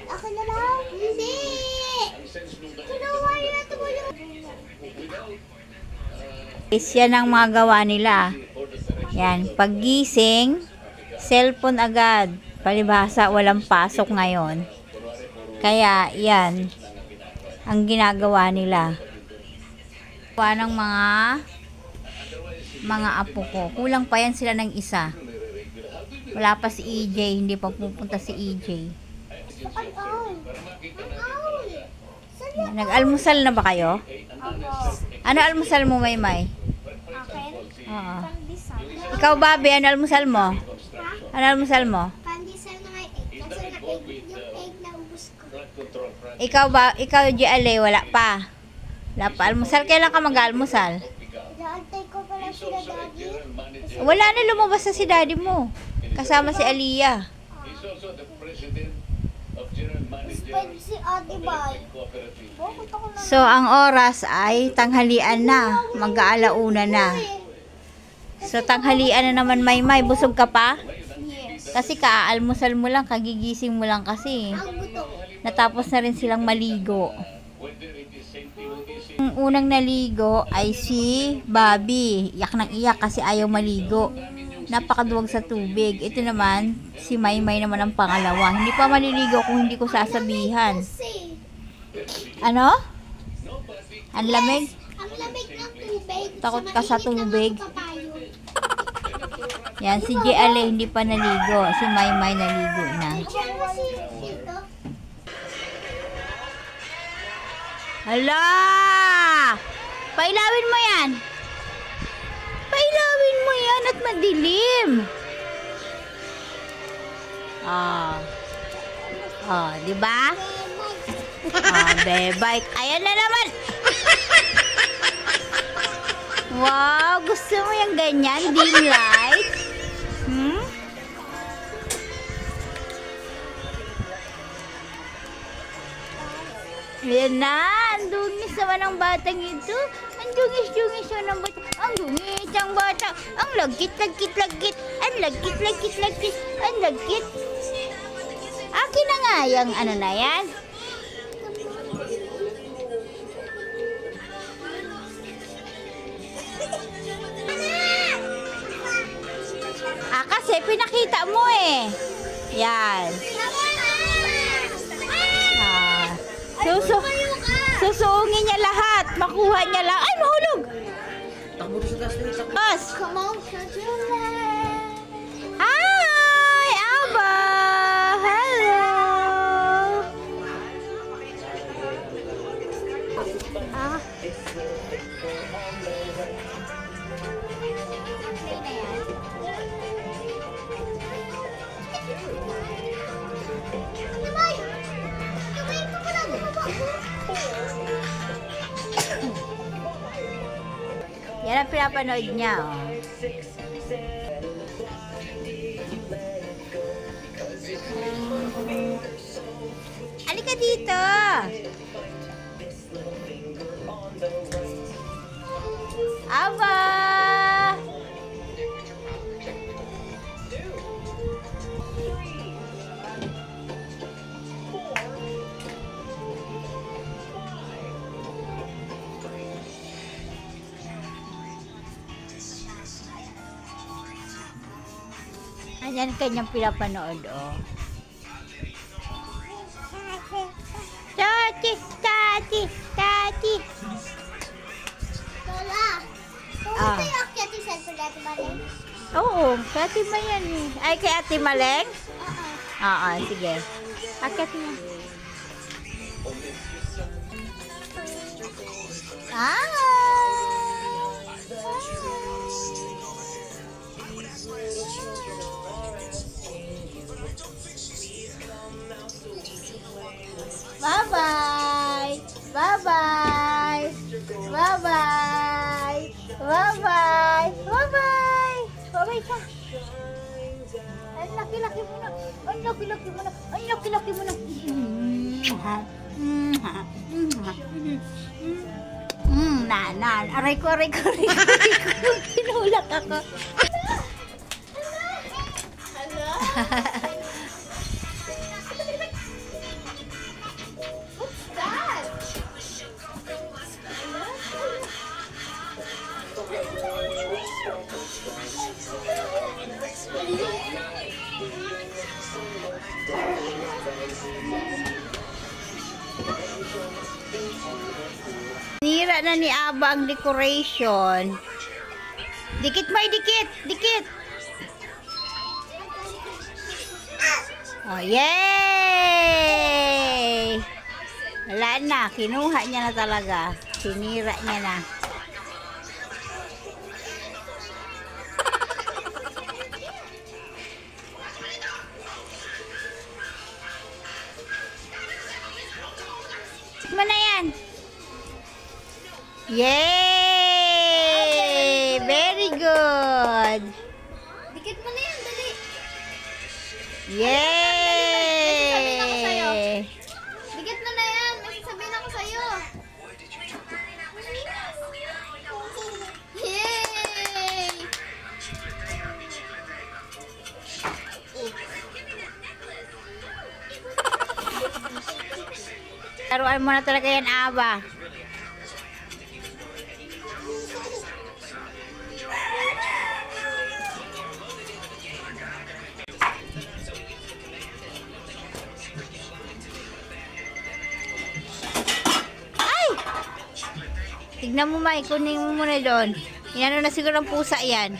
Ako na lang? Hindi! Kinuha nila ito mo yung... Yan ang mga gawa nila. Yan, paggising, cellphone agad. Palibhasa, walang pasok ngayon. Kaya, yan, ang ginagawa nila. Gawa ng mga apo ko. Kulang pa yan sila ng isa. Wala pa si EJ, hindi pa pupunta si EJ. Nag-almusal na ba kayo? Ano almusal mo, Maymay? Akin? Oo. Pandesal. Ikaw, Bobby, ano almusal mo? Ano almusal mo? Pandesal na may egg. Kasi na egg, yung egg na ubus ko. Ikaw, Jiale, wala pa. Wala pa. Almusal, kailan ka mag-almusal? Naantay ko pala sila daddy. Wala na, lumabas na si daddy mo. Kasama si Aliyah. Spend si Ate Bay. Bakit ako na? So, ang oras ay tanghalian na. Mag-aalauna na. So, tanghalian na naman, Maymay. Busog ka pa? Yes. Kasi ka-almusal mo lang, kagigising mo lang kasi. Ang buto. Natapos na rin silang maligo. Ang unang naligo ay si Bobby. Iyak ng iyak kasi ayaw maligo. Napakaduwag sa tubig. Ito naman, si Maymay naman ang pangalawa. Hindi pa maliligo kung hindi ko sasabihan. Kasi, Ano? Ang lamig? ang lamig ng tubig. Takot ka sa tubig? Papayo. Yan, si Jiale hindi pa naligo. Si Maymay naligo na. Diyan mo si dito. Hala! Pailawin mo yan! Pailawin mo yan at madilim! Di ba? Bebay. Ayan na naman! Wow! Gusto mo yung ganyan? Dim light? Ayan na! Ang dungis naman ang batang ito. Ang dungis-dungis ng bata. Ang dungis ang bata. Ang lagkit-lagkit-lagkit. Ang lagkit-lagkit-lagkit. Ang lagkit. Akin na nga yung ano na yan. Kasi pinakita mo eh. Yan. Susuungin niya lahat. Makuha niya lang. Ay, mahulog! Takbo sa taas na itak. Bas! Come on, Hi! Aba! Hello! Yan ang pinapanood niya, oh. Halika dito! Aba! Ayan kanyang pinapanood, oh. Tati! Tati! Tati! Lola, Ah. kung ito yung akyat yung cellphone natin ba rin? Oo, kay Ate May yan eh. Ay, kay Ate Maleng? Oo. Oo, sige. Akit mo. Bye-bye! Bye-bye! Bye-bye! Bye-bye! Bye-bye! Bye-bye ka! Ang laki-laki mo na! Ang laki-laki mo na! Ang laki-laki mo na! Aray ko, aray ko, aray ko, aray ko. Tinulak ako. Hala? Hala? Nira na ni Aba ang decoration. Dikit mo, dikit! Dikit! Oh, yay! Wala na. Kinuha niya na talaga. Sinira niya na. Tikman na yan. Yay! Very good. Dikit mo na yan, dali. Yay! Dikit mo na yan, may sasabihin ako sa'yo. Yay! Laruan mo na talaga yan, Aba. Ay! Tignan mo, Mai. Kunin mo muna doon. Inano na siguro ang pusa yan.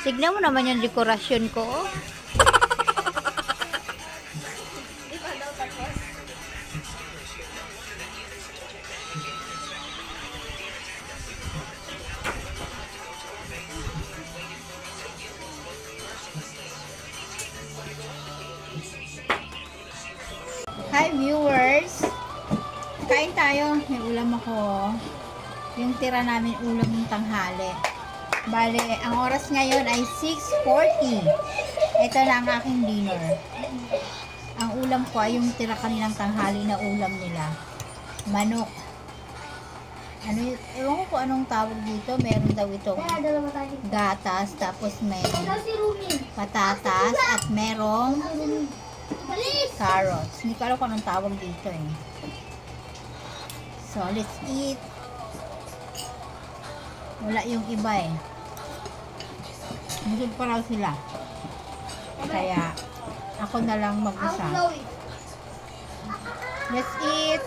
Tignan mo naman yung dekorasyon ko. Oh. Di pa daw tapos. Hi viewers! Kain tayo. May ulam ako. Yung tira namin ulam ng tanghali. Bale, ang oras ngayon ay 6:40. Ito na ang aking dinner. Ang ulam ko ay yung tira kaninang tanghali na ulam nila. Manok. Ano, ewan ko kung anong tawag dito. Meron daw itong Kaya dalawa tayo. gatas, tapos may Ikaw si Rumi. patatas, at merong Bilis! carrots. Hindi ko alam kung anong tawag dito eh. So, let's eat. Wala yung iba eh. Busog pa raw sila. Kaya, ako na lang Ang mag-isa. Chloe. Let's eat.